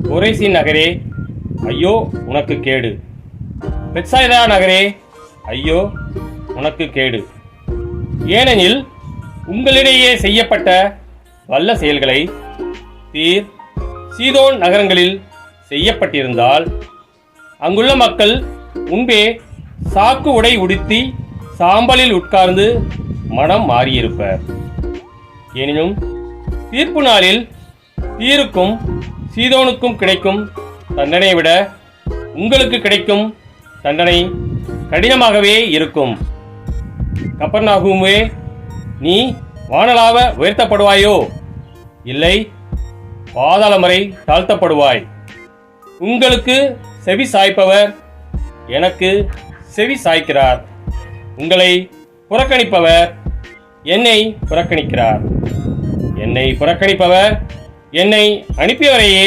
கொரைசின் நகரே, ஐயோ உனக்கு கேடு. பெத்சாய்தா நகரே, ஐயோ உனக்கு கேடு. ஏனெனில் உங்களிடையே செய்யப்பட்ட வல்ல செயல்களை தீர், சீதோன் நகரங்களில் செய்யப்பட்டிருந்தால் அங்குள்ள மக்கள் முன்பே சாக்கு உடை உடுத்தி சாம்பலில் உட்கார்ந்து மனம் மாறியிருப்பர். எனினும் தீர்ப்பு நாளில் தீருக்கும் சீதோனுக்கும் கிடைக்கும் தண்டனையை விட உங்களுக்கு கிடைக்கும் தண்டனை கடினமாகவே இருக்கும். கப்பர்நாகூமே, நீ வானளாவ உயர்த்தப்படுவாயோ? இல்லை, பாதாளம் வரை தாழ்த்தப்படுவாய். உங்களுக்கு செவி சாய்ப்பவர் எனக்கு செவி சாய்க்கிறார். உங்களை புறக்கணிப்பவர் என்னை புறக்கணிக்கிறார். என்னை புறக்கணிப்பவர் என்னை அனுப்பியவரையே